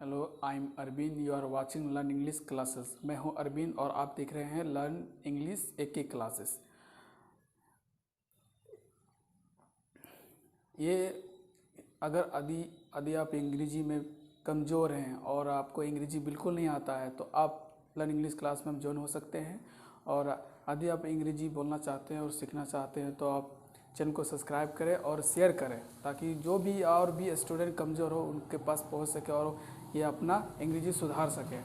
Hello, I am Arvind. You are watching learn English classes. मैं हूं अरविंद और आप देख रहे हैं लर्न इंग्लिश एक क्लासेस। ये अगर यदि आप अंग्रेजी में कमज़ोर हैं और आपको अंग्रेजी बिल्कुल नहीं आता है तो आप लर्न इंग्लिश क्लास में ज्वाइन हो सकते हैं। और यदि आप अंग्रेजी बोलना चाहते हैं और सीखना चाहते हैं तो आप चैनल को सब्सक्राइब करें और शेयर करें ताकि जो भी और भी स्टूडेंट कमज़ोर हो उनके पास पहुंच सके और ये अपना अंग्रेजी सुधार सके।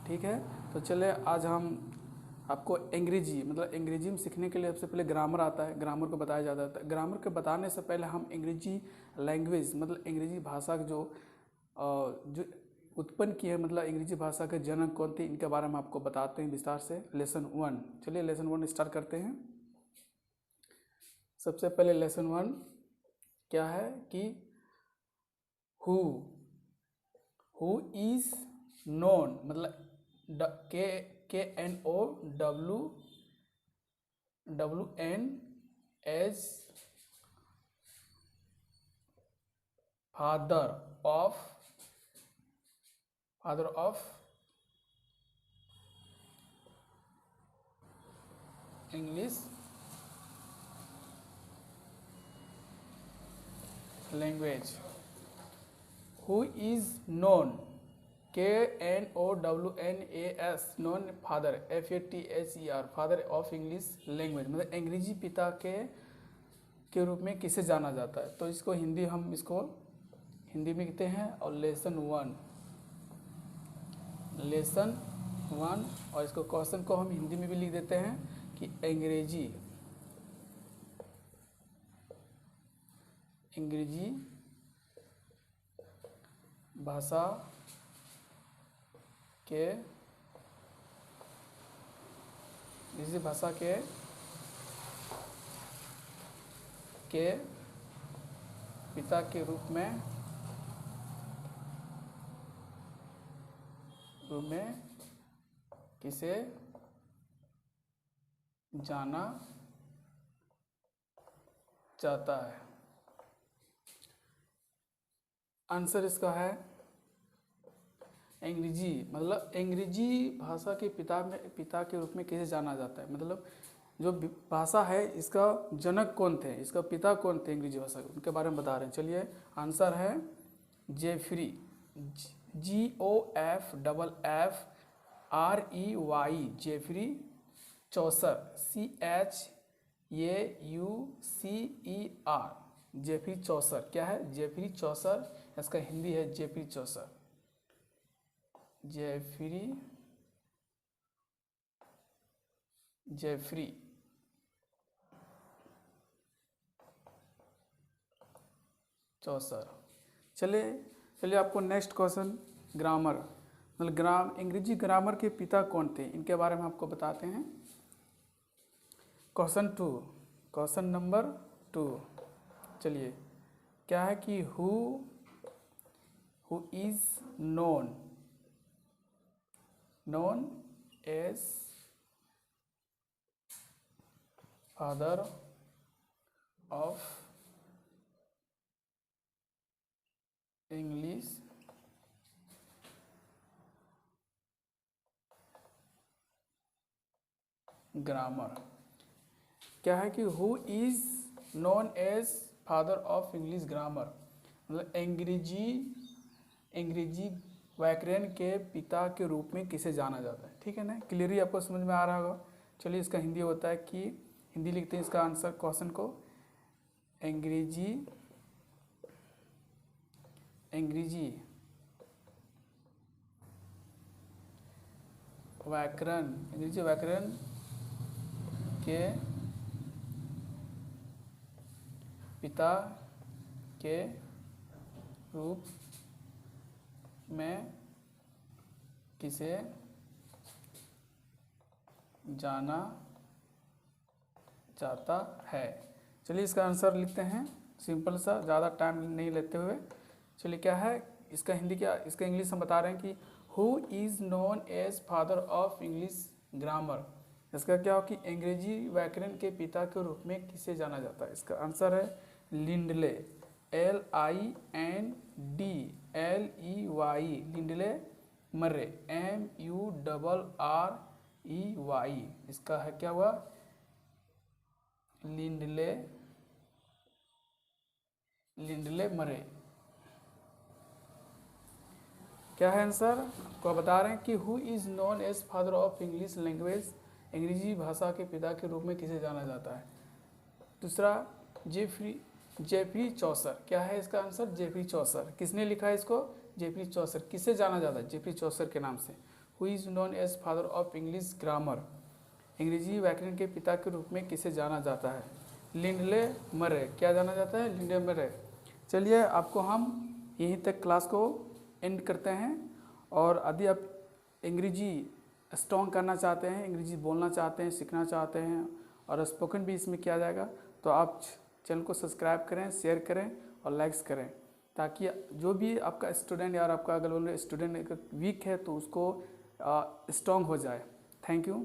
ठीक है, तो चले आज हम आपको अंग्रेजी अंग्रेजी में सीखने के लिए सबसे पहले ग्रामर आता है, ग्रामर को बताया जाता है। ग्रामर के बताने से पहले हम अंग्रेजी लैंग्वेज अंग्रेजी भाषा जो उत्पन्न की है, अंग्रेजी भाषा के जनक कौन थे, इनके बारे में आपको बताते हैं विस्तार से। लेसन 1, चलिए लेसन 1 स्टार्ट करते हैं। सबसे पहले लेसन 1 क्या है कि who is known, KNOWN as father of English language. Who is known, KNOWNAS, known father, FATHER, father of English language, अंग्रेजी पिता के रूप में किसे जाना जाता है। तो इसको हिंदी में कहते हैं। और लेसन 1 और इसको क्वेश्चन को हम हिंदी में भी लिख देते हैं कि अंग्रेजी भाषा के पिता के रूप में किसे जाना जाता है। आंसर इसका है अंग्रेजी भाषा के पिता के रूप में किसे जाना जाता है, जो भाषा है इसका जनक कौन थे, इसका पिता कौन थे अंग्रेजी भाषा के, उनके बारे में बता रहे हैं। चलिए आंसर है Geoffrey, GOFFREY, Geoffrey Chaucer, CHAUCER, Geoffrey Chaucer. क्या है? Geoffrey Chaucer. इसका हिंदी है जेफरी चौसर, जेफरी चौसर। चलिए आपको नेक्स्ट क्वेश्चन ग्रामर, अंग्रेजी ग्रामर के पिता कौन थे, इनके बारे में आपको बताते हैं। क्वेश्चन नंबर 2, चलिए क्या है कि who is known as father of English grammar. क्या है कि who is known as father of English grammar, अंग्रेजी व्याकरण के पिता के रूप में किसे जाना जाता है। ठीक है ना, क्लियरली आपको समझ में आ रहा होगा। चलिए इसका हिंदी होता है कि हिंदी लिखते हैं इसका आंसर क्वेश्चन को, अंग्रेजी व्याकरण के पिता के रूप में किसे जाना जाता है। चलिए इसका आंसर लिखते हैं सिंपल सा, ज़्यादा टाइम नहीं लेते हुए। चलिए क्या है इसका हिंदी, इसका इंग्लिश हम बता रहे हैं कि who is known as father of English grammar. इसका क्या हो कि अंग्रेजी व्याकरण के पिता के रूप में किसे जाना जाता है। इसका आंसर है लिंडले, LINDLE, Ley, लिंडले मर्रे, Murrey, इसका है क्या हुआ, लिंडले मर्रे। क्या है आंसर, आपको बता रहे हैं कि who is known as father of English language, अंग्रेजी भाषा के पिता के रूप में किसे जाना जाता है। दूसरा जेफरी चौसर, क्या है इसका आंसर, जेफरी चौसर। किसने लिखा है इसको, जेफरी चौसर। किससे जाना जाता है, जेफरी चौसर के नाम से। Who is known as father of English grammar, अंग्रेजी व्याकरण के पिता के रूप में किसे जाना जाता है, लिंडले मर्रे। क्या जाना जाता है, लिंडले मर्रे। चलिए आपको हम यहीं तक क्लास को एंड करते हैं। और यदि आप अंग्रेजी स्ट्रॉन्ग करना चाहते हैं, अंग्रेजी बोलना चाहते हैं, सीखना चाहते हैं और स्पोकन भी इसमें किया जाएगा, तो आप चैनल को सब्सक्राइब करें, शेयर करें और लाइक्स करें, ताकि जो भी आपका स्टूडेंट या आपका अगल बगल स्टूडेंट वीक है तो उसको स्ट्रॉन्ग हो जाए। Thank you.